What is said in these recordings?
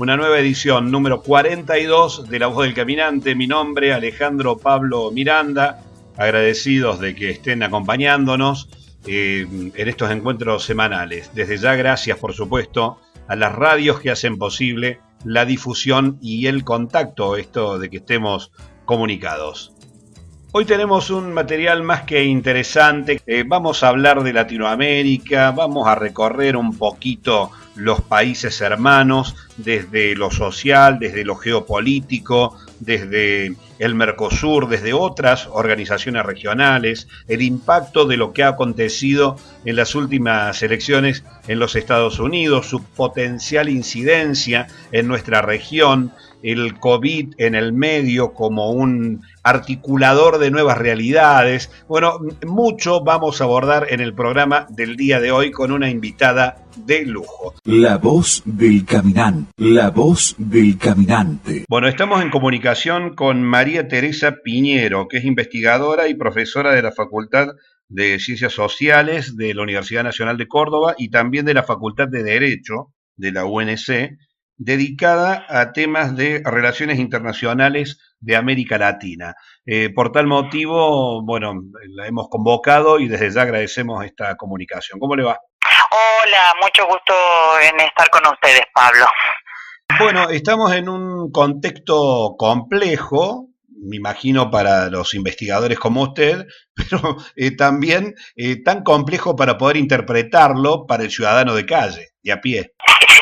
una nueva edición, número 42 de La Voz del Caminante. Mi nombre, Alejandro Pablo Miranda, agradecidos de que estén acompañándonos en estos encuentros semanales. Desde ya, gracias, por supuesto, a las radios que hacen posible la difusión y el contacto, esto de que estemos comunicados. Hoy tenemos un material más que interesante. Vamos a hablar de Latinoamérica, vamos a recorrer un poquito los países hermanos, desde lo social, desde lo geopolítico, desde el Mercosur, desde otras organizaciones regionales, el impacto de lo que ha acontecido en las últimas elecciones en los Estados Unidos, su potencial incidencia en nuestra región, el COVID en el medio como un articulador de nuevas realidades. Bueno, mucho vamos a abordar en el programa del día de hoy con una invitada de lujo. La Voz del Caminante. La Voz del Caminante. Bueno, estamos en comunicación con María Teresa Piñero, que es investigadora y profesora de la Facultad de Ciencias Sociales de la Universidad Nacional de Córdoba y también de la Facultad de Derecho de la UNC, dedicada a temas de relaciones internacionales de América Latina. Por tal motivo, bueno, la hemos convocado y desde ya agradecemos esta comunicación. ¿Cómo le va? Hola, mucho gusto en estar con ustedes, Pablo. Bueno, estamos en un contexto complejo, me imagino para los investigadores como usted, pero también tan complejo para poder interpretarlo para el ciudadano de calle, de a pie.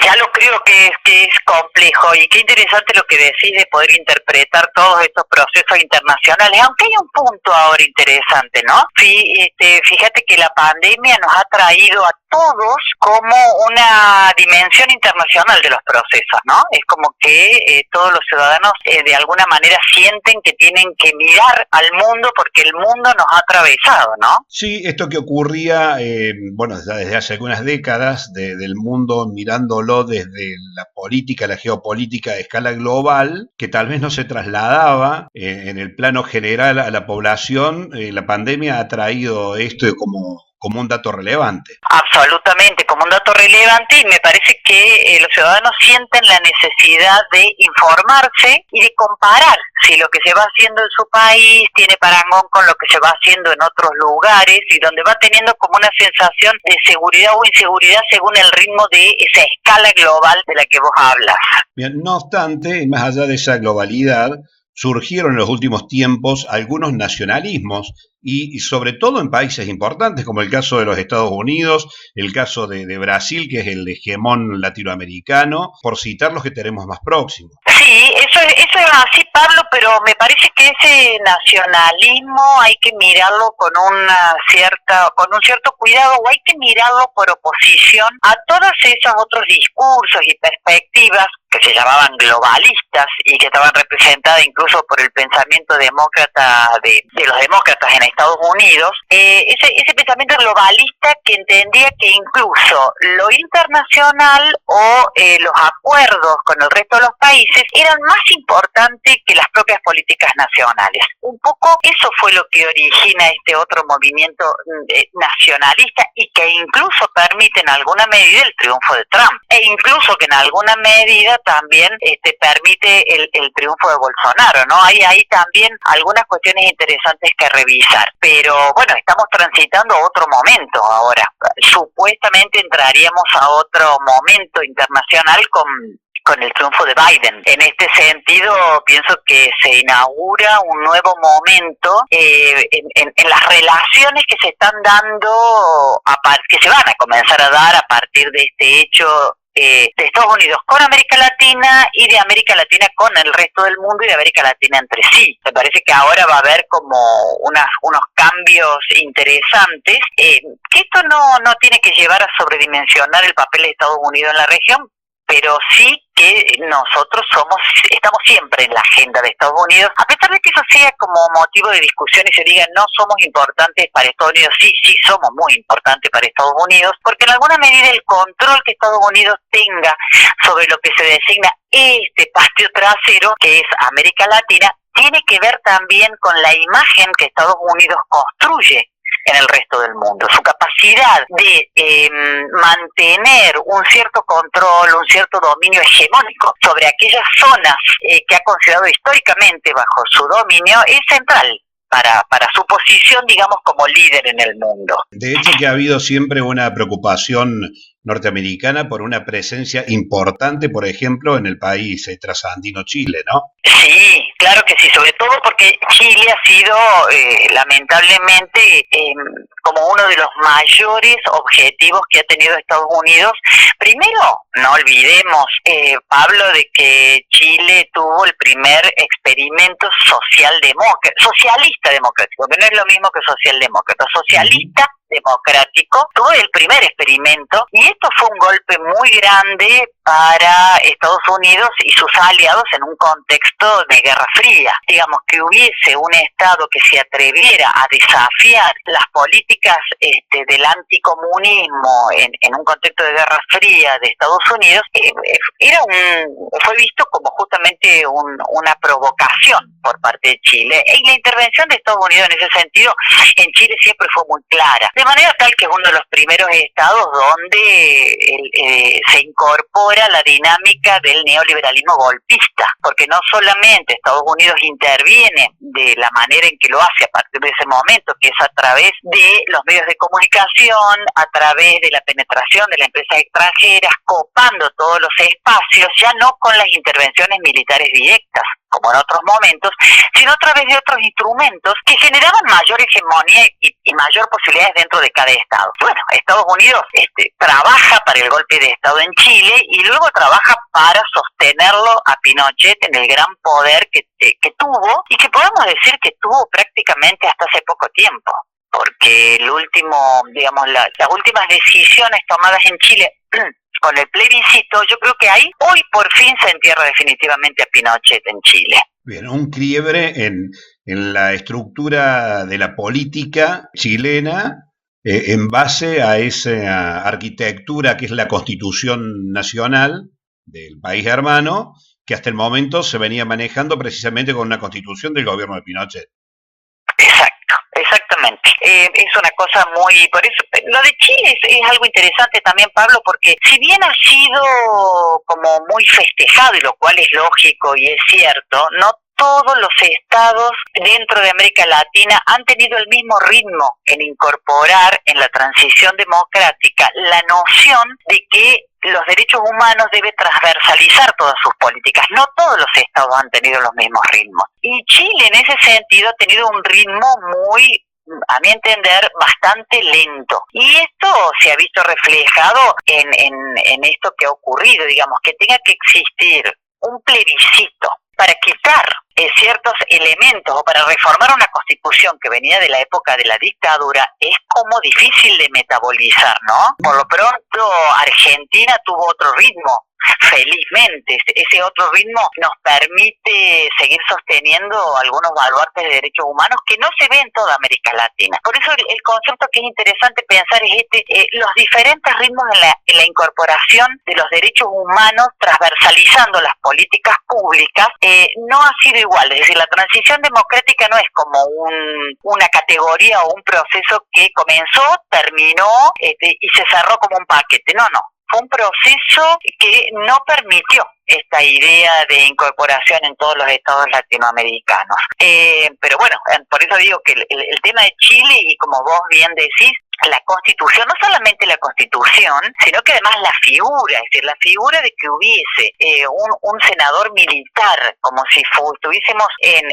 Ya lo creo que es complejo y qué interesante lo que decís de poder interpretar todos estos procesos internacionales, aunque hay un punto ahora interesante, ¿no? Fíjate que la pandemia nos ha traído a todos como una dimensión internacional de los procesos, ¿no? Es como que todos los ciudadanos de alguna manera sienten que tienen que mirar al mundo porque el mundo nos ha atravesado, ¿no? Sí, esto que ocurría, bueno, desde hace algunas décadas del mundo mirándolo desde la política, la geopolítica de escala global, que tal vez no se trasladaba en el plano general a la población, la pandemia ha traído esto como un dato relevante. Absolutamente, como un dato relevante, y me parece que los ciudadanos sienten la necesidad de informarse y de comparar si lo que se va haciendo en su país tiene parangón con lo que se va haciendo en otros lugares, y donde va teniendo como una sensación de seguridad o inseguridad según el ritmo de esa escala global de la que vos hablas. Bien, no obstante, más allá de esa globalidad, surgieron en los últimos tiempos algunos nacionalismos y sobre todo en países importantes como el caso de los Estados Unidos, el caso de Brasil, que es el hegemón latinoamericano, por citar los que tenemos más próximos. Sí, eso es así, Pablo, pero me parece que ese nacionalismo hay que mirarlo con un cierto cuidado, o hay que mirarlo por oposición a todos esos otros discursos y perspectivas que se llamaban globalistas y que estaban representadas incluso por el pensamiento demócrata de los demócratas en Estados Unidos, ese pensamiento globalista que entendía que incluso lo internacional o los acuerdos con el resto de los países eran más importantes que las propias políticas nacionales. Un poco eso fue lo que origina este otro movimiento nacionalista y que incluso permite en alguna medida el triunfo de Trump, e incluso que en alguna medida también permite el triunfo de Bolsonaro, ¿no? Hay ahí también algunas cuestiones interesantes que revisar, pero bueno, estamos transitando a otro momento ahora. Supuestamente entraríamos a otro momento internacional con el triunfo de Biden. En este sentido, pienso que se inaugura un nuevo momento en las relaciones que se están dando, que se van a comenzar a dar a partir de este hecho de Estados Unidos con América Latina y de América Latina con el resto del mundo y de América Latina entre sí. Me parece que ahora va a haber como unos cambios interesantes, que esto no tiene que llevar a sobredimensionar el papel de Estados Unidos en la región, pero sí que nosotros estamos siempre en la agenda de Estados Unidos, a pesar de que eso sea como motivo de discusión y se diga no somos importantes para Estados Unidos. Sí somos muy importantes para Estados Unidos, porque en alguna medida el control que Estados Unidos tenga sobre lo que se designa este patio trasero, que es América Latina, tiene que ver también con la imagen que Estados Unidos construye en el resto del mundo. Su capacidad de mantener un cierto control, un cierto dominio hegemónico sobre aquellas zonas que ha considerado históricamente bajo su dominio es central para su posición, digamos, como líder en el mundo. De hecho, que ha habido siempre una preocupación norteamericana por una presencia importante, por ejemplo, en el país trasandino Chile, ¿no? Sí, claro que sí, sobre todo porque Chile ha sido, lamentablemente, como uno de los mayores objetivos que ha tenido Estados Unidos. Primero, no olvidemos, Pablo, de que Chile tuvo el primer experimento socialista democrático, que no es lo mismo que socialdemócrata, socialista democrático, tuvo el primer experimento, y esto fue un golpe muy grande para Estados Unidos y sus aliados en un contexto de Guerra Fría. Digamos, que hubiese un Estado que se atreviera a desafiar las políticas del anticomunismo en un contexto de Guerra Fría de Estados Unidos, fue visto como justamente una provocación por parte de Chile. Y la intervención de Estados Unidos en ese sentido en Chile siempre fue muy clara. De manera tal que es uno de los primeros estados donde se incorpora la dinámica del neoliberalismo golpista, porque no solamente Estados Unidos interviene de la manera en que lo hace a partir de ese momento, que es a través de los medios de comunicación, a través de la penetración de las empresas extranjeras, copando todos los espacios, ya no con las intervenciones militares directas, como en otros momentos, sino a través de otros instrumentos que generaban mayor hegemonía y mayor posibilidades dentro de cada estado. Bueno, Estados Unidos trabaja para el golpe de Estado en Chile y luego trabaja para sostenerlo a Pinochet en el gran poder que tuvo, y que podemos decir que tuvo prácticamente hasta hace poco tiempo, porque las últimas decisiones tomadas en Chile con el plebiscito, yo creo que ahí hoy por fin se entierra definitivamente a Pinochet en Chile. Bien, un quiebre en la estructura de la política chilena en base a esa arquitectura que es la Constitución Nacional del país hermano, que hasta el momento se venía manejando precisamente con una constitución del gobierno de Pinochet. Exactamente. Es una cosa muy... Por eso, lo de Chile es algo interesante también, Pablo, porque si bien ha sido como muy festejado, y lo cual es lógico y es cierto, no todos los estados dentro de América Latina han tenido el mismo ritmo en incorporar en la transición democrática la noción de que los derechos humanos deben transversalizar todas sus políticas. No todos los estados han tenido los mismos ritmos. Y Chile en ese sentido ha tenido un ritmo muy, a mi entender, bastante lento. Y esto se ha visto reflejado en esto que ha ocurrido, digamos, que tenga que existir un plebiscito para quitar ciertos elementos o para reformar una constitución que venía de la época de la dictadura es como difícil de metabolizar, ¿no? Por lo pronto Argentina tuvo otro ritmo. Felizmente, ese otro ritmo nos permite seguir sosteniendo algunos baluartes de derechos humanos que no se ven en toda América Latina. Por eso el concepto que es interesante pensar es los diferentes ritmos en la incorporación de los derechos humanos, transversalizando las políticas públicas, no ha sido igual. Es decir, la transición democrática no es como una categoría o un proceso que comenzó, terminó y se cerró como un paquete. No. Fue un proceso que no permitió esta idea de incorporación en todos los estados latinoamericanos. Pero bueno, por eso digo que el tema de Chile, y como vos bien decís, la Constitución, no solamente la Constitución, sino que además la figura, es decir, la figura de que hubiese un senador militar, como si estuviésemos en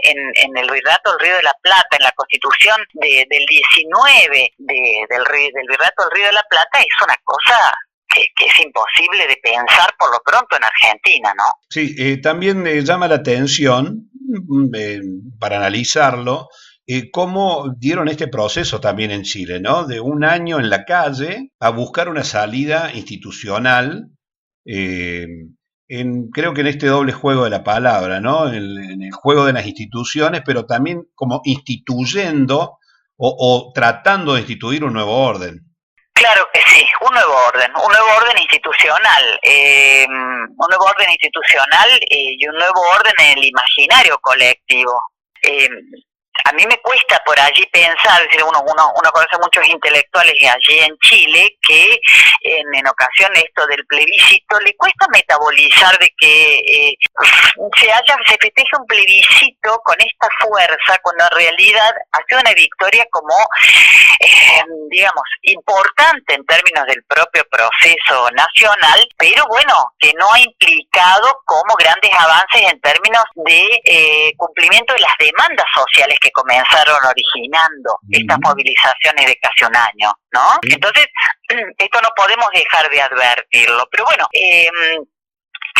el Virreinato del Río de la Plata, en la Constitución del 19 del Virreinato del Río de la Plata, es una cosa que es imposible de pensar por lo pronto en Argentina, ¿no? Sí, también llama la atención, para analizarlo, cómo dieron este proceso también en Chile, ¿no? De un año en la calle a buscar una salida institucional, creo que en este doble juego de la palabra, ¿no? En el juego de las instituciones, pero también como instituyendo o tratando de instituir un nuevo orden. Claro que sí, un nuevo orden institucional, y un nuevo orden en el imaginario colectivo. a mí me cuesta por allí pensar, es decir, uno conoce muchos intelectuales allí en Chile que en ocasiones esto del plebiscito le cuesta metabolizar de que se festeje un plebiscito con esta fuerza, cuando en realidad ha sido una victoria como, digamos, importante en términos del propio proceso nacional, pero bueno, que no ha implicado como grandes avances en términos de cumplimiento de las demandas sociales que comenzaron originando estas movilizaciones de casi un año, ¿no? Entonces, esto no podemos dejar de advertirlo, pero bueno,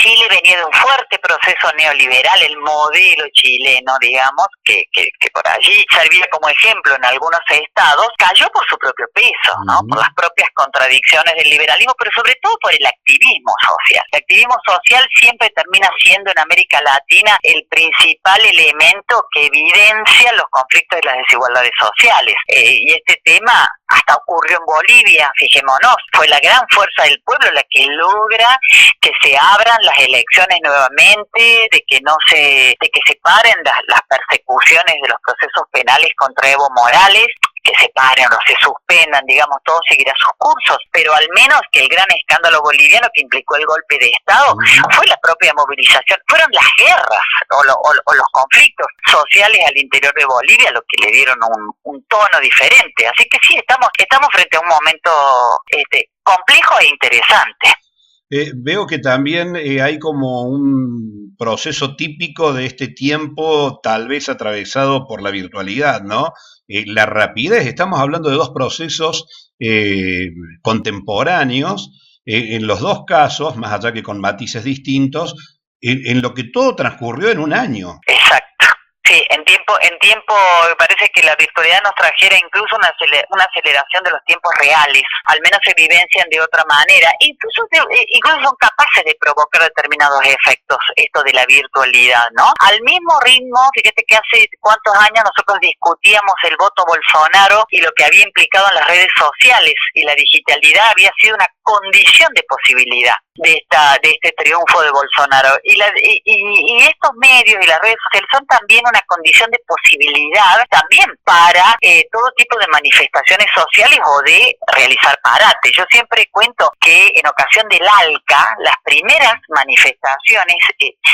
Chile venía de un fuerte proceso neoliberal, el modelo chileno, digamos, que por allí servía como ejemplo en algunos estados, cayó por su propio peso, ¿no? Por las propias contradicciones del liberalismo, pero sobre todo por el activismo social. El activismo social siempre termina siendo en América Latina el principal elemento que evidencia los conflictos y las desigualdades sociales. Y este tema hasta ocurrió en Bolivia, fijémonos, fue la gran fuerza del pueblo la que logra que se abran las elecciones nuevamente, de que se paren las persecuciones de los procesos penales contra Evo Morales, que se paren o se suspendan, digamos, todo seguirá sus cursos, pero al menos que el gran escándalo boliviano que implicó el golpe de Estado fue la propia movilización, fueron las guerras o los conflictos sociales al interior de Bolivia lo que le dieron un tono diferente, así que sí, estamos frente a un momento complejo e interesante. Veo que también hay como un proceso típico de este tiempo, tal vez atravesado por la virtualidad, ¿no? La rapidez, estamos hablando de dos procesos contemporáneos, en los dos casos, más allá que con matices distintos, en lo que todo transcurrió en un año. Exacto. Sí, en tiempo parece que la virtualidad nos trajera incluso una aceleración de los tiempos reales, al menos se vivencian de otra manera, incluso son capaces de provocar determinados efectos, esto de la virtualidad, ¿no? Al mismo ritmo, fíjate que hace cuántos años nosotros discutíamos el voto Bolsonaro y lo que había implicado en las redes sociales, y la digitalidad había sido una condición de posibilidad de este triunfo de Bolsonaro, y estos medios y las redes sociales son también una condición de posibilidad también para todo tipo de manifestaciones sociales o de realizar parates. Yo siempre cuento que en ocasión del ALCA, las primeras manifestaciones,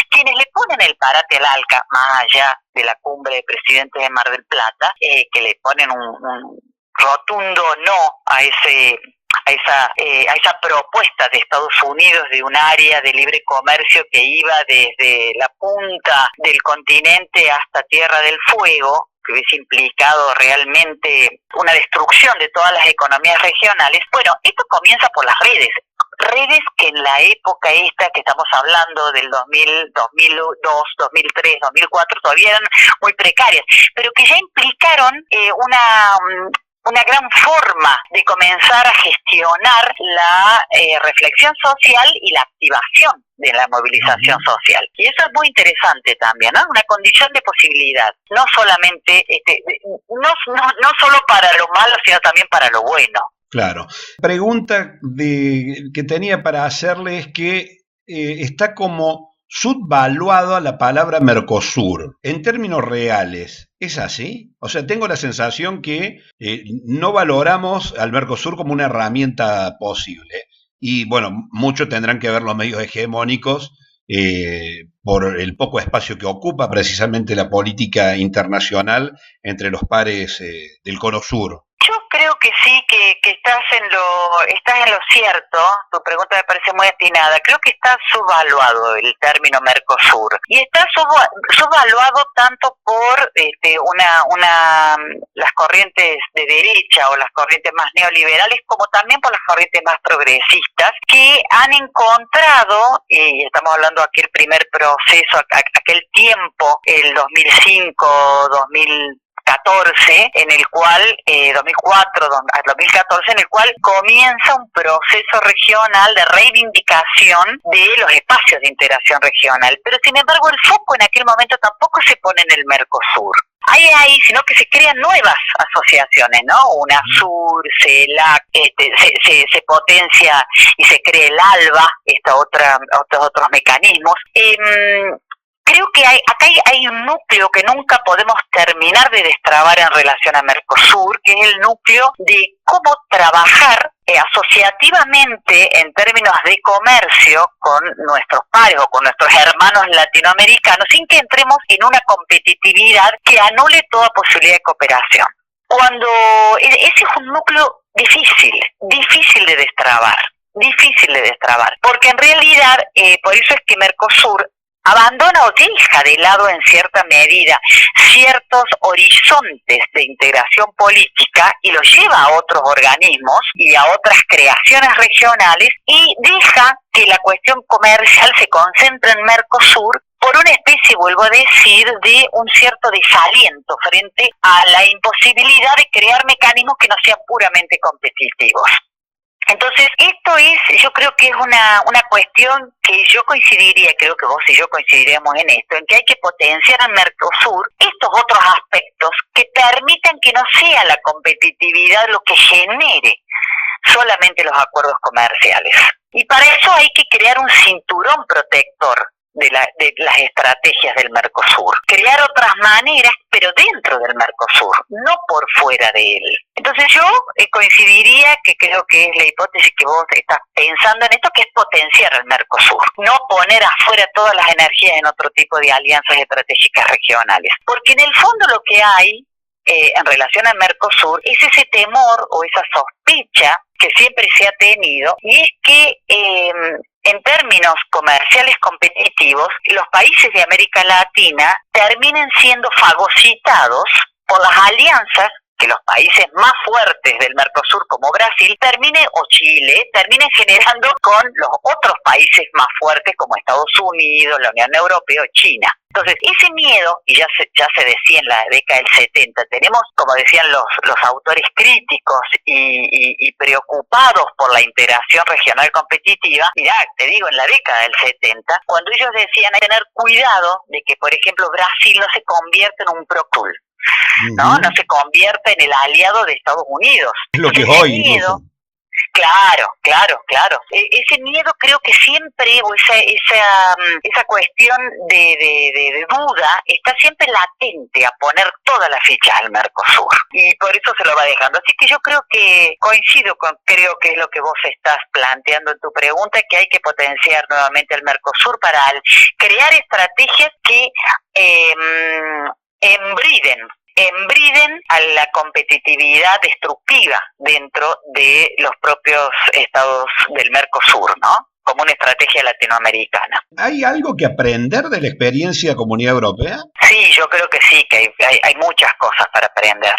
quienes le ponen el parate al ALCA, más allá de la cumbre de presidentes de Mar del Plata, que le ponen un rotundo no a esa propuesta de Estados Unidos de un área de libre comercio que iba desde la punta del continente hasta Tierra del Fuego, que hubiese implicado realmente una destrucción de todas las economías regionales. Bueno, esto comienza por las redes que en la época esta que estamos hablando del 2000, 2002, 2003, 2004 todavía eran muy precarias, pero que ya implicaron una gran forma de comenzar a gestionar la reflexión social y la activación de la movilización social. Y eso es muy interesante también, ¿no? Una condición de posibilidad, no solamente, no solo para lo malo, sino también para lo bueno. Claro. Pregunta que tenía para hacerle es que está como subvaluada la palabra Mercosur. En términos reales, ¿es así? O sea, tengo la sensación que no valoramos al Mercosur como una herramienta posible. Y bueno, mucho tendrán que ver los medios hegemónicos por el poco espacio que ocupa precisamente la política internacional entre los pares del Cono Sur. Yo creo que sí, que estás en lo cierto. Tu pregunta me parece muy atinada. Creo que está subvaluado el término Mercosur, y está subvaluado tanto por las corrientes de derecha o las corrientes más neoliberales, como también por las corrientes más progresistas, que han encontrado, y estamos hablando de aquel primer proceso, aquel tiempo, el 2005, 2014, en el cual 2004 al 2014, en el cual comienza un proceso regional de reivindicación de los espacios de integración regional, pero sin embargo el foco en aquel momento tampoco se pone en el Mercosur. Ahí, sino que se crean nuevas asociaciones, ¿no? UNASUR, CELAC, se potencia y se crea el ALBA, otros mecanismos. creo que acá hay un núcleo que nunca podemos terminar de destrabar en relación a Mercosur, que es el núcleo de cómo trabajar asociativamente en términos de comercio con nuestros pares o con nuestros hermanos latinoamericanos, sin que entremos en una competitividad que anule toda posibilidad de cooperación. Cuando ese es un núcleo difícil de destrabar, porque en realidad, por eso es que Mercosur abandona o deja de lado en cierta medida ciertos horizontes de integración política y los lleva a otros organismos y a otras creaciones regionales y deja que la cuestión comercial se concentre en Mercosur por una especie, vuelvo a decir, de un cierto desaliento frente a la imposibilidad de crear mecanismos que no sean puramente competitivos. Entonces, yo creo que es una cuestión que yo coincidiría, creo que vos y yo coincidiríamos en esto, en que hay que potenciar en Mercosur estos otros aspectos que permitan que no sea la competitividad lo que genere solamente los acuerdos comerciales. Y para eso hay que crear un cinturón protector de las estrategias del Mercosur, crear otras maneras, pero dentro del Mercosur, no por fuera de él. Entonces yo coincidiría que creo que es la hipótesis que vos estás pensando en esto, que es potenciar el Mercosur, no poner afuera todas las energías en otro tipo de alianzas estratégicas regionales, porque en el fondo lo que hay en relación al Mercosur es ese temor o esa sospecha que siempre se ha tenido, y es que en términos comerciales competitivos, los países de América Latina terminen siendo fagocitados por las alianzas que los países más fuertes del Mercosur como Brasil o Chile terminen generando con los otros países más fuertes como Estados Unidos, la Unión Europea o China. Entonces, ese miedo, y ya se decía en la década del 70, tenemos, como decían los autores críticos y preocupados por la integración regional competitiva, mirá, te digo, en la década del 70, cuando ellos decían tener cuidado de que, por ejemplo, Brasil no se convierta en un procul, ¿no? No se convierta en el aliado de Estados Unidos. Es lo que es hoy, incluso. Claro. Ese miedo creo que siempre, o esa cuestión de duda, está siempre latente a poner todas las fichas al Mercosur. Y por eso se lo va dejando. Así que yo creo que creo que es lo que vos estás planteando en tu pregunta, que hay que potenciar nuevamente el Mercosur para crear estrategias que embriden a la competitividad destructiva dentro de los propios estados del Mercosur, ¿no? Como una estrategia latinoamericana. ¿Hay algo que aprender de la experiencia de Comunidad Europea? Sí, yo creo que sí, que hay muchas cosas para aprender.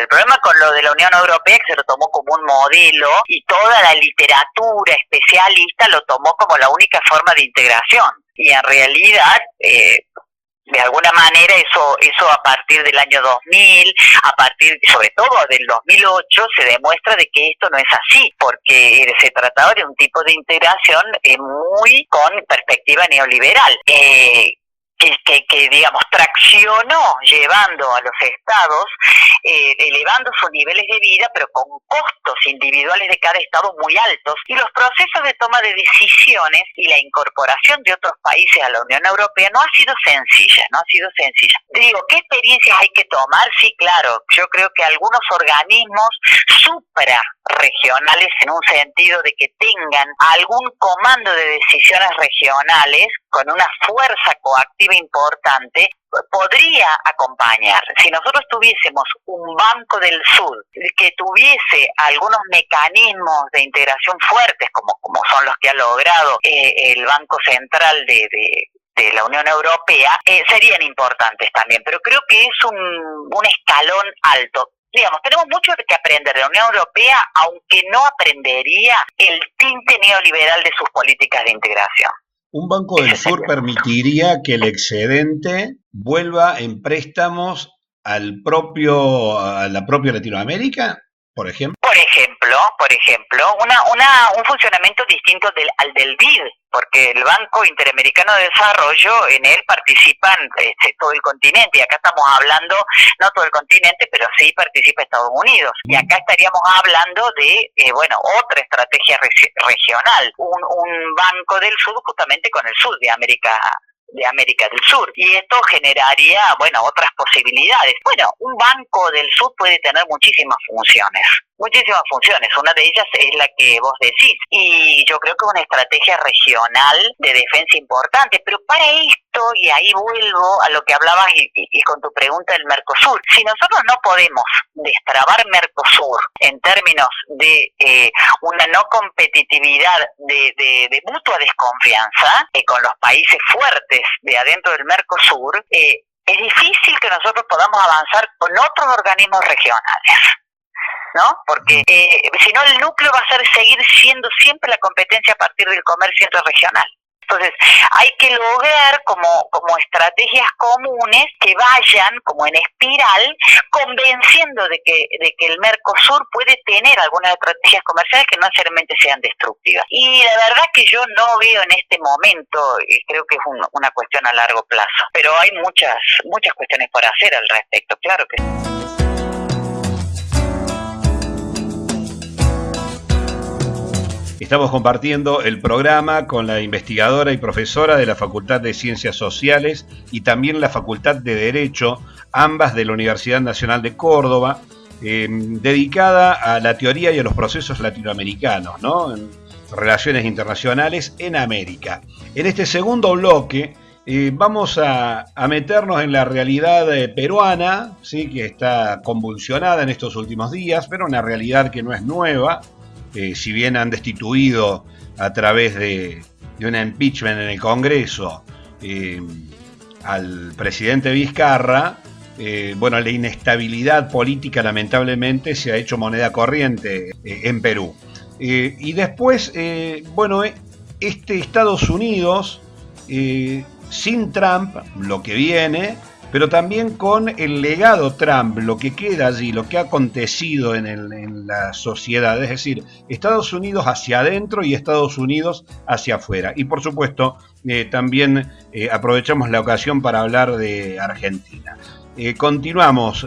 El problema con lo de la Unión Europea es que se lo tomó como un modelo y toda la literatura especialista lo tomó como la única forma de integración. Y en realidad, de alguna manera eso a partir del año 2000, sobre todo del 2008, se demuestra de que esto no es así, porque se trataba de un tipo de integración muy con perspectiva neoliberal, que digamos traccionó llevando a los estados, elevando sus niveles de vida, pero con costos individuales de cada estado muy altos, y los procesos de toma de decisiones y la incorporación de otros países a la Unión Europea no ha sido sencilla. Digo, ¿qué experiencias hay que tomar? Sí, claro, yo creo que algunos organismos suprarregionales, en un sentido de que tengan algún comando de decisiones regionales con una fuerza coactiva importante, podría acompañar. Si nosotros tuviésemos un Banco del Sur que tuviese algunos mecanismos de integración fuertes, como son los que ha logrado el Banco Central de la Unión Europea, serían importantes también, pero creo que es un escalón alto. Digamos, tenemos mucho que aprender de la Unión Europea, aunque no aprendería el tinte neoliberal de sus políticas de integración. Un Banco del Sur permitiría que el excedente vuelva en préstamos a la propia Latinoamérica, por ejemplo. Por ejemplo, un funcionamiento distinto al del BID, porque el Banco Interamericano de Desarrollo, en él participan todo el continente, y acá estamos hablando, no todo el continente, pero sí participa Estados Unidos, y acá estaríamos hablando de, otra estrategia regional, un Banco del Sur justamente con el sur de América de América del Sur. Y esto generaría, bueno, otras posibilidades. Bueno, un Banco del Sur puede tener muchísimas funciones. Muchísimas funciones, una de ellas es la que vos decís, y yo creo que es una estrategia regional de defensa importante, pero para esto, y ahí vuelvo a lo que hablabas y con tu pregunta del Mercosur, si nosotros no podemos destrabar Mercosur en términos de una no competitividad de mutua desconfianza con los países fuertes de adentro del Mercosur, es difícil que nosotros podamos avanzar con otros organismos regionales, ¿no? Porque si no, el núcleo va a ser seguir siendo siempre la competencia a partir del comercio interregional. Entonces, hay que lograr como estrategias comunes que vayan como en espiral, convenciendo de que el Mercosur puede tener algunas estrategias comerciales que no necesariamente sean destructivas. Y la verdad que yo no veo en este momento, y creo que es una cuestión a largo plazo, pero hay muchas cuestiones por hacer al respecto, claro que sí. Estamos compartiendo el programa con la investigadora y profesora de la Facultad de Ciencias Sociales y también la Facultad de Derecho, ambas de la Universidad Nacional de Córdoba, dedicada a la teoría y a los procesos latinoamericanos, ¿no? En relaciones internacionales en América. En este segundo bloque vamos a meternos en la realidad peruana, ¿sí? Que está convulsionada en estos últimos días, pero una realidad que no es nueva. Si bien han destituido a través de una impeachment en el Congreso al presidente Vizcarra, bueno, la inestabilidad política lamentablemente se ha hecho moneda corriente en Perú. Y después, bueno, Estados Unidos, sin Trump, lo que viene, pero también con el legado Trump, lo que queda allí, lo que ha acontecido en la sociedad, es decir, Estados Unidos hacia adentro y Estados Unidos hacia afuera. Y por supuesto, también aprovechamos la ocasión para hablar de Argentina. Continuamos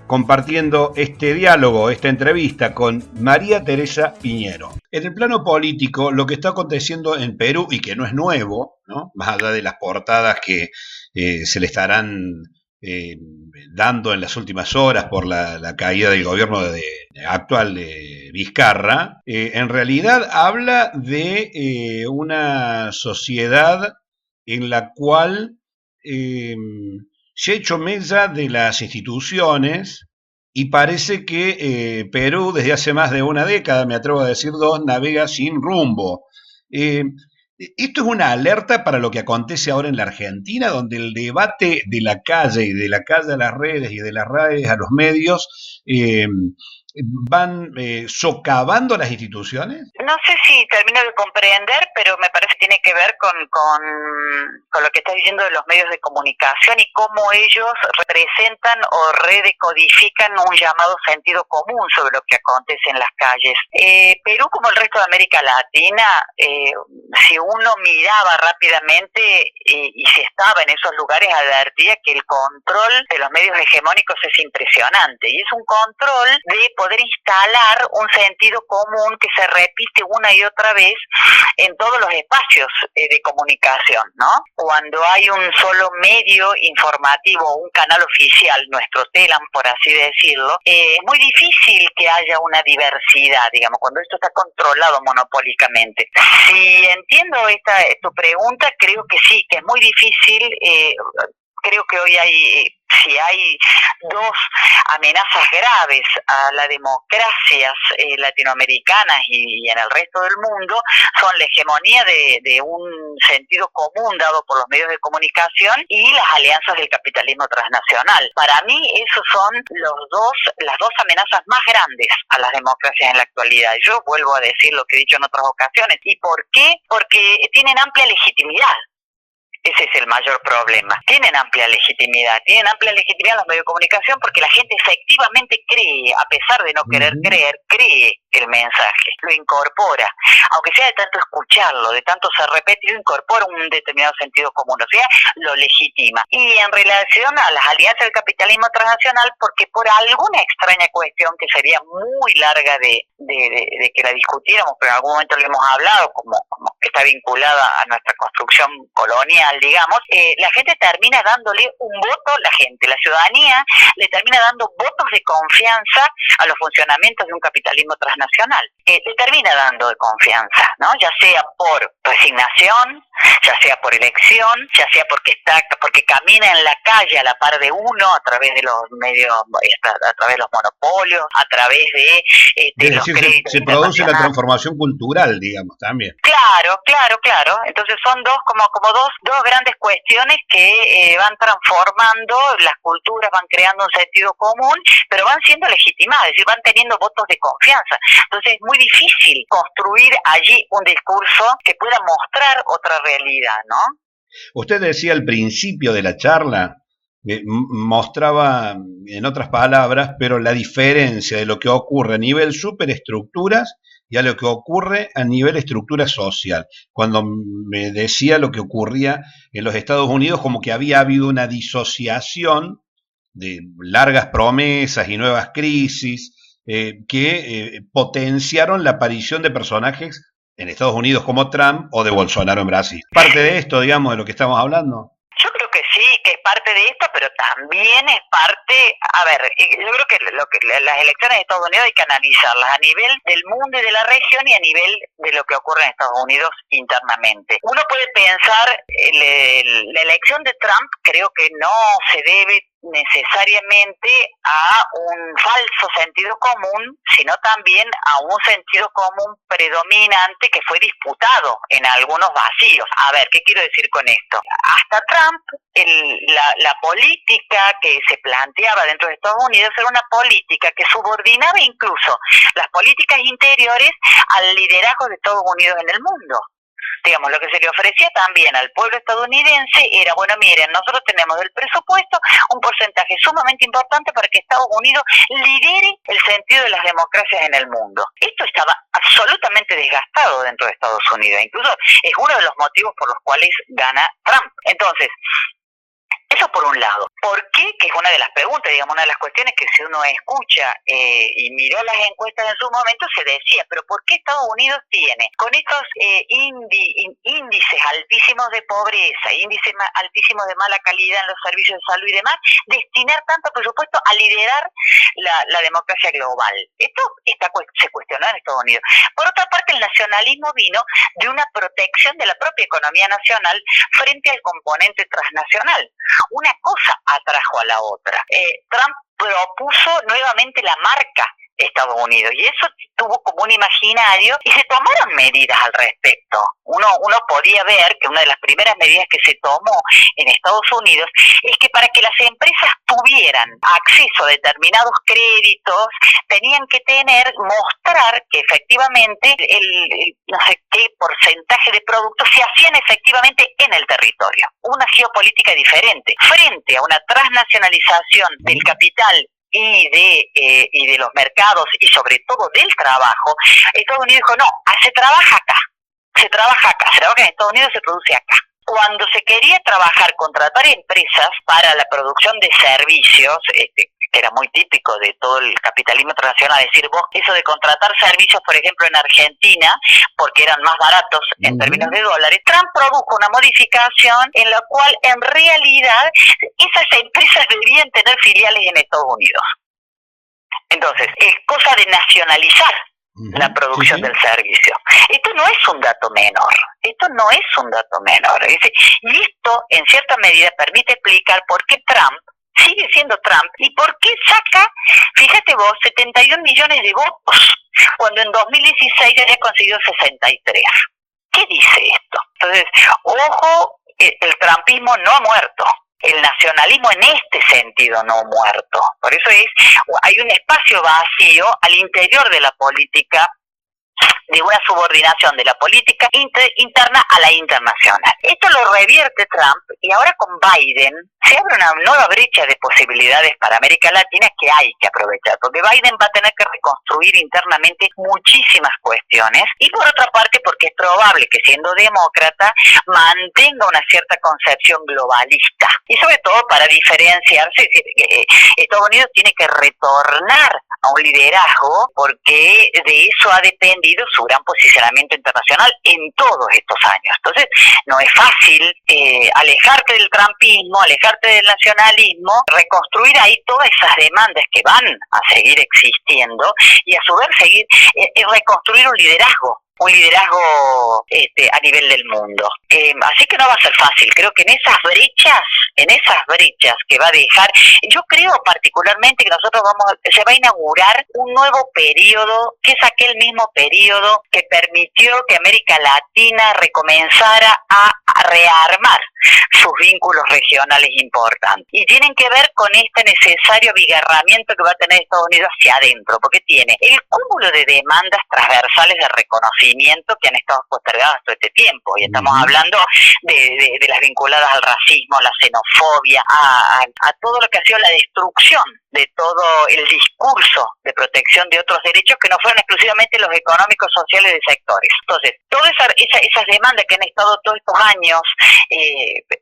compartiendo este diálogo, esta entrevista con María Teresa Piñero. En el plano político, lo que está aconteciendo en Perú, y que no es nuevo, ¿no? Más allá de las portadas que se le estarán dando en las últimas horas por la caída del gobierno actual de Vizcarra, en realidad habla de una sociedad en la cual se ha hecho mella de las instituciones y parece que Perú desde hace más de una década, me atrevo a decir dos, navega sin rumbo. Esto es una alerta para lo que acontece ahora en la Argentina, donde el debate de la calle y de la calle a las redes y de las redes a los medios van socavando las instituciones. No sé si termino de comprender, pero me parece que tiene que ver con lo que estás diciendo de los medios de comunicación y cómo ellos representan o redecodifican un llamado sentido común sobre lo que acontece en las calles. Perú, como el resto de América Latina, si uno miraba rápidamente y si estaba en esos lugares, advertía que el control de los medios hegemónicos es impresionante, y es un control de poder instalar un sentido común que se repite una y otra vez en todos los espacios de comunicación, ¿no? Cuando hay un solo medio informativo, un canal oficial, nuestro Telam, por así decirlo, es muy difícil que haya una diversidad, digamos, cuando esto está controlado monopólicamente. Si entiendo tu pregunta, creo que sí, que es muy difícil. Creo que hoy si hay dos amenazas graves a las democracias latinoamericanas y en el resto del mundo, son la hegemonía de un sentido común dado por los medios de comunicación y las alianzas del capitalismo transnacional. Para mí esos son las dos amenazas más grandes a las democracias en la actualidad. Yo vuelvo a decir lo que he dicho en otras ocasiones. ¿Y por qué? Porque tienen amplia legitimidad. Ese es el mayor problema. Tienen amplia legitimidad los medios de comunicación porque la gente efectivamente cree, a pesar de no querer creer, cree el mensaje, lo incorpora, aunque sea de tanto escucharlo, de tanto ser repetido, incorpora un determinado sentido común, o sea, lo legitima. Y en relación a las alianzas del capitalismo transnacional, porque por alguna extraña cuestión que sería muy larga de que la discutiéramos, pero en algún momento lo hemos hablado, como que está vinculada a nuestra construcción colonial, digamos, la gente termina dándole un voto, la ciudadanía, le termina dando votos de confianza a los funcionamientos de un capitalismo transnacional. Le termina dando de confianza, ¿no? Ya sea por resignación, ya sea por elección, ya sea porque camina en la calle a la par de uno, a través de los medios, a través de los monopolios, a través de los créditos. Se produce la transformación cultural, digamos, también. Claro. Entonces son como dos grandes cuestiones que van transformando las culturas, van creando un sentido común, pero van siendo legitimadas, es decir, van teniendo votos de confianza. Entonces es muy difícil construir allí un discurso que pueda mostrar otra realidad, ¿no? Usted decía al principio de la charla, mostraba en otras palabras, pero la diferencia de lo que ocurre a nivel superestructuras y a lo que ocurre a nivel estructura social. Cuando me decía lo que ocurría en los Estados Unidos, como que había habido una disociación de largas promesas y nuevas crisis que potenciaron la aparición de personajes en Estados Unidos como Trump o de Bolsonaro en Brasil. Parte de esto, digamos, de lo que estamos hablando. Yo creo que sí, que es parte de esto, pero también es parte, yo creo que las elecciones de Estados Unidos hay que analizarlas a nivel del mundo y de la región y a nivel de lo que ocurre en Estados Unidos internamente. Uno puede pensar, la elección de Trump creo que no se debe necesariamente a un falso sentido común, sino también a un sentido común predominante que fue disputado en algunos vacíos. A ver, ¿qué quiero decir con esto? Hasta Trump, la política que se planteaba dentro de Estados Unidos era una política que subordinaba incluso las políticas interiores al liderazgo de Estados Unidos en el mundo. Digamos, lo que se le ofrecía también al pueblo estadounidense era, bueno, miren, nosotros tenemos del presupuesto un porcentaje sumamente importante para que Estados Unidos lidere el sentido de las democracias en el mundo. Esto estaba absolutamente desgastado dentro de Estados Unidos, incluso es uno de los motivos por los cuales gana Trump. Entonces, eso por un lado. ¿Por qué? Que es una de las preguntas, digamos, una de las cuestiones que si uno escucha y miró las encuestas en su momento, se decía, pero ¿por qué Estados Unidos tiene, con estos índices altísimos de pobreza, índices altísimos de mala calidad en los servicios de salud y demás, destinar tanto presupuesto a liderar la democracia global? Esto se cuestionó en Estados Unidos. Por otra parte, el nacionalismo vino de una protección de la propia economía nacional frente al componente transnacional. Una cosa atrajo a la otra. Trump propuso nuevamente la marca Estados Unidos y eso tuvo como un imaginario y se tomaron medidas al respecto. Uno podía ver que una de las primeras medidas que se tomó en Estados Unidos es que para que las empresas tuvieran acceso a determinados créditos tenían que mostrar que efectivamente el no sé qué porcentaje de productos se hacían efectivamente en el territorio. Una geopolítica diferente frente a una transnacionalización del capital y de los mercados y sobre todo del trabajo. Estados Unidos dijo, no, se trabaja en Estados Unidos, se produce acá. Cuando se quería contratar empresas para la producción de servicios, que era muy típico de todo el capitalismo transnacional, decir, vos, eso de contratar servicios, por ejemplo, en Argentina, porque eran más baratos en términos de dólares, Trump produjo una modificación en la cual, en realidad, esas empresas deberían tener filiales en Estados Unidos. Entonces, es cosa de nacionalizar la producción del servicio. Esto no es un dato menor. Y esto, en cierta medida, permite explicar por qué Trump sigue siendo Trump y por qué saca, fíjate vos, 71 millones de votos, cuando en 2016 ya había conseguido 63. ¿Qué dice esto? Entonces, ojo, el trumpismo no ha muerto. El nacionalismo en este sentido no ha muerto. Por eso hay un espacio vacío al interior de la política de una subordinación de la política interna a la internacional. Esto lo revierte Trump y ahora con Biden se abre una nueva brecha de posibilidades para América Latina que hay que aprovechar, porque Biden va a tener que reconstruir internamente muchísimas cuestiones y por otra parte porque es probable que siendo demócrata mantenga una cierta concepción globalista y sobre todo para diferenciarse, Estados Unidos tiene que retornar a un liderazgo porque de eso ha dependido su gran posicionamiento internacional en todos estos años. Entonces no es fácil alejarte del trumpismo, alejarte del nacionalismo, reconstruir ahí todas esas demandas que van a seguir existiendo y a su vez seguir reconstruir un liderazgo a nivel del mundo. Así que no va a ser fácil. Creo que en esas brechas que va a dejar, yo creo particularmente que se va a inaugurar un nuevo periodo, que es aquel mismo periodo que permitió que América Latina recomenzara a rearmar sus vínculos regionales importantes. Y tienen que ver con este necesario abigarramiento que va a tener Estados Unidos hacia adentro, porque tiene el cúmulo de demandas transversales de reconocimiento que han estado postergadas todo este tiempo. Y estamos hablando de las vinculadas al racismo, a la xenofobia, a todo lo que ha sido la destrucción de todo el discurso de protección de otros derechos que no fueron exclusivamente los económicos, sociales de sectores. Entonces, todas esas demandas que han estado todos estos años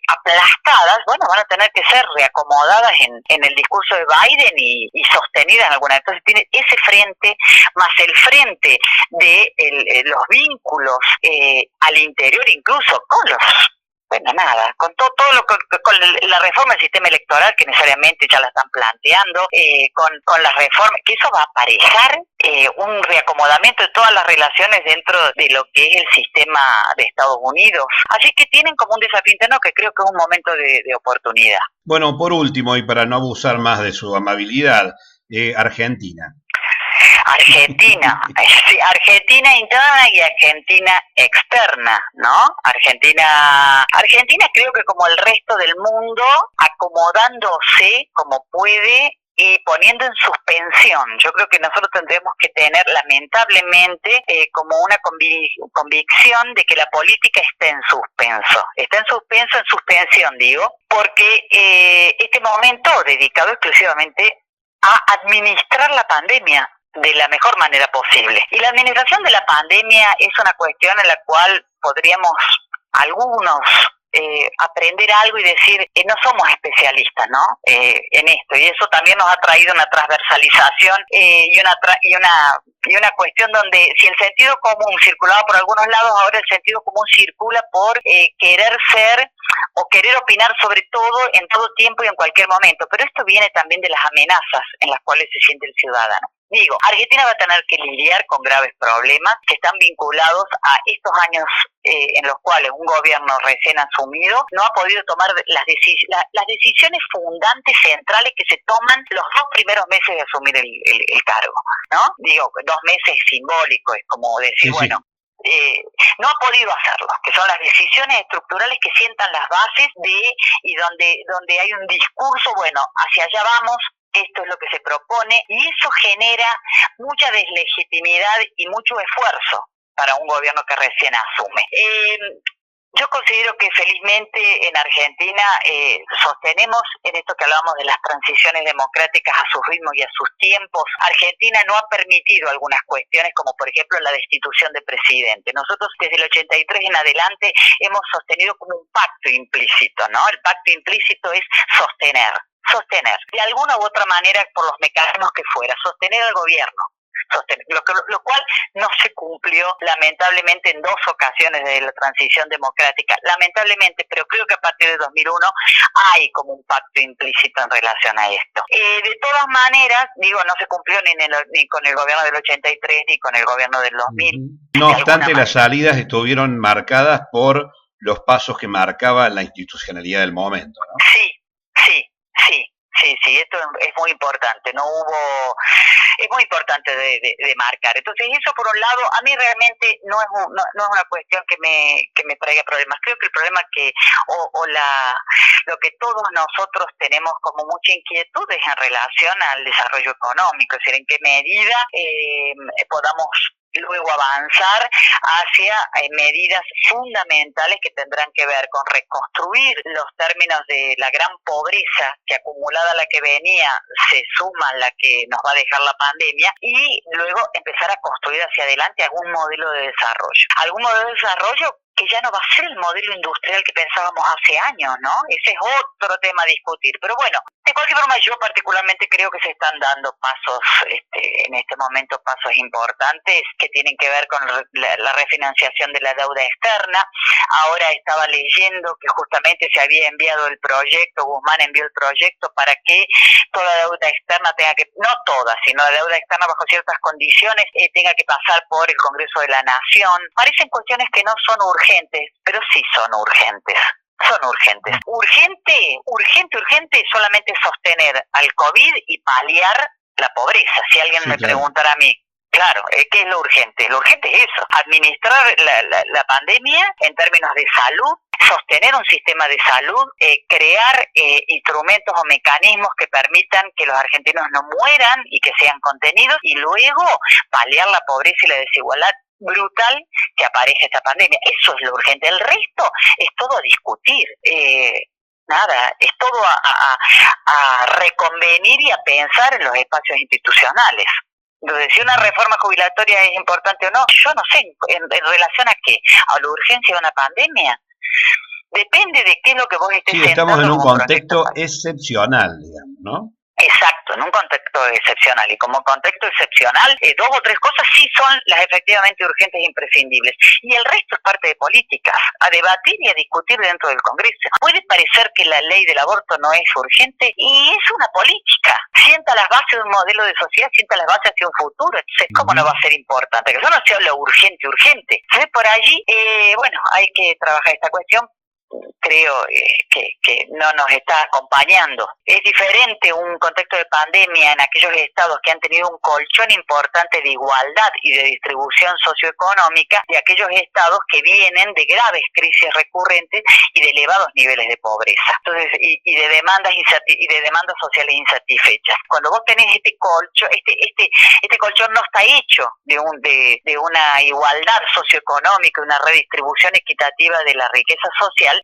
aplastadas, bueno, van a tener que ser reacomodadas en el discurso de Biden y sostenidas en alguna. Entonces, tiene ese frente, más el frente de los vínculos al interior, incluso con todo con la reforma del sistema electoral que necesariamente ya la están planteando, con las reformas, que eso va a aparejar un reacomodamiento de todas las relaciones dentro de lo que es el sistema de Estados Unidos. Así que tienen como un desafío interno que creo que es un momento de oportunidad. Bueno, por último, y para no abusar más de su amabilidad, Argentina. Argentina interna y Argentina externa, ¿no? Argentina creo que como el resto del mundo, acomodándose como puede y poniendo en suspensión. Yo creo que nosotros tendremos que tener, lamentablemente, como una convicción de que la política está en suspensión, digo, porque este momento dedicado exclusivamente a administrar la pandemia de la mejor manera posible. Y la administración de la pandemia es una cuestión en la cual podríamos algunos aprender algo y decir que no somos especialistas, ¿no? En esto, y eso también nos ha traído una transversalización y una cuestión donde si el sentido común circulaba por algunos lados, ahora el sentido común circula por querer ser o querer opinar sobre todo en todo tiempo y en cualquier momento, pero esto viene también de las amenazas en las cuales se siente el ciudadano. Digo, Argentina va a tener que lidiar con graves problemas que están vinculados a estos años en los cuales un gobierno recién asumido no ha podido tomar las decisiones fundantes centrales que se toman los 2 primeros meses de asumir el cargo, ¿no? Digo, 2 meses simbólicos, es como decir, bueno, no ha podido hacerlo, que son las decisiones estructurales que sientan las bases y donde hay un discurso, bueno, hacia allá vamos, esto es lo que se propone, y eso genera mucha deslegitimidad y mucho esfuerzo para un gobierno que recién asume. Yo considero que felizmente en Argentina sostenemos en esto que hablábamos de las transiciones democráticas a sus ritmos y a sus tiempos. Argentina no ha permitido algunas cuestiones como por ejemplo la destitución de presidente. Nosotros desde el 83 en adelante hemos sostenido como un pacto implícito, ¿no? El pacto implícito es sostener, de alguna u otra manera por los mecanismos que fuera, sostener al gobierno. Lo cual no se cumplió lamentablemente en 2 ocasiones de la transición democrática, lamentablemente, pero creo que a partir de 2001 hay como un pacto implícito en relación a esto. De todas maneras, digo, no se cumplió ni con el gobierno del 83 ni con el gobierno del 2000. No obstante, las salidas estuvieron marcadas por los pasos que marcaba la institucionalidad del momento, ¿no? Sí, esto es muy importante, es muy importante de marcar. Entonces eso por un lado, a mí realmente no es una cuestión que me traiga problemas. Creo que el problema lo que todos nosotros tenemos como mucha inquietud es en relación al desarrollo económico, es decir, en qué medida podamos luego avanzar hacia medidas fundamentales que tendrán que ver con reconstruir los términos de la gran pobreza que acumulada la que venía se suma a la que nos va a dejar la pandemia, y luego empezar a construir hacia adelante algún modelo de desarrollo que ya no va a ser el modelo industrial que pensábamos hace años, ¿no? Ese es otro tema a discutir. Pero bueno, de cualquier forma, yo particularmente creo que se están dando pasos, en este momento, pasos importantes que tienen que ver con la refinanciación de la deuda externa. Ahora estaba leyendo que justamente se había enviado el proyecto, Guzmán envió el proyecto para que toda deuda externa tenga que, no toda, sino la deuda externa bajo ciertas condiciones, tenga que pasar por el Congreso de la Nación. Parecen cuestiones que no son urgentes, pero sí son urgentes. Son urgentes. Urgente solamente sostener al COVID y paliar la pobreza. Si alguien me preguntara a mí, claro, ¿qué es lo urgente? Lo urgente es eso, administrar la pandemia en términos de salud, sostener un sistema de salud, crear instrumentos o mecanismos que permitan que los argentinos no mueran y que sean contenidos, y luego paliar la pobreza y la desigualdad brutal que aparece esta pandemia. Eso es lo urgente. El resto es todo a discutir. Es todo a reconvenir y a pensar en los espacios institucionales. Entonces, si una reforma jubilatoria es importante o no, yo no sé, ¿en relación a qué? ¿A la urgencia de una pandemia? Depende de qué es lo que vos estés sentando. Sí, estamos en un contexto excepcional, digamos, ¿no? Exacto, en un contexto excepcional. Y como contexto excepcional, 2 o 3 cosas sí son las efectivamente urgentes e imprescindibles. Y el resto es parte de políticas, a debatir y a discutir dentro del Congreso. Puede parecer que la ley del aborto no es urgente, y es una política. Sienta las bases de un modelo de sociedad, sienta las bases hacia un futuro. Entonces, ¿cómo no va a ser importante? Que eso no se habla urgente. Entonces, por allí, hay que trabajar esta cuestión. Creo que no nos está acompañando. Es diferente un contexto de pandemia en aquellos estados que han tenido un colchón importante de igualdad y de distribución socioeconómica, de aquellos estados que vienen de graves crisis recurrentes y de elevados niveles de pobreza. Entonces, y de demandas sociales insatisfechas. Cuando vos tenés este colchón, este colchón no está hecho de una igualdad socioeconómica, una redistribución equitativa de la riqueza social.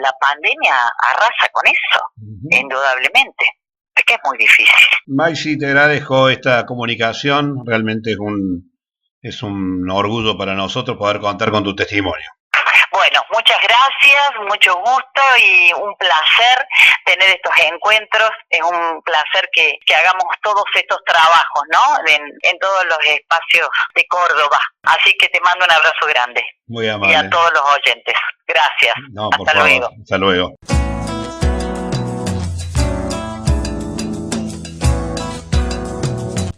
La pandemia arrasa con eso, indudablemente. Es que es muy difícil. Maysi, te agradezco esta comunicación. Realmente es un orgullo para nosotros poder contar con tu testimonio. Bueno, muchas gracias, mucho gusto y un placer tener estos encuentros. Es un placer que hagamos todos estos trabajos, ¿no? En todos los espacios de Córdoba. Así que te mando un abrazo grande. Muy amable. Y a todos los oyentes. Gracias. Hasta luego. Hasta luego.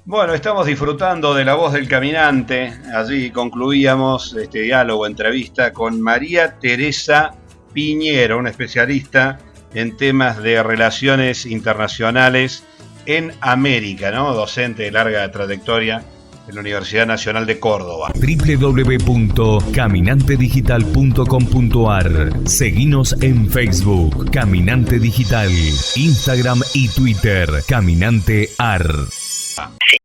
Bueno, estamos disfrutando de La Voz del Caminante. Allí concluíamos este diálogo, entrevista con María Teresa Piñero, una especialista en temas de relaciones internacionales en América, ¿no? Docente de larga trayectoria en la Universidad Nacional de Córdoba. www.caminantedigital.com.ar. Seguinos en Facebook, Caminante Digital, Instagram y Twitter, Caminante AR. Sí.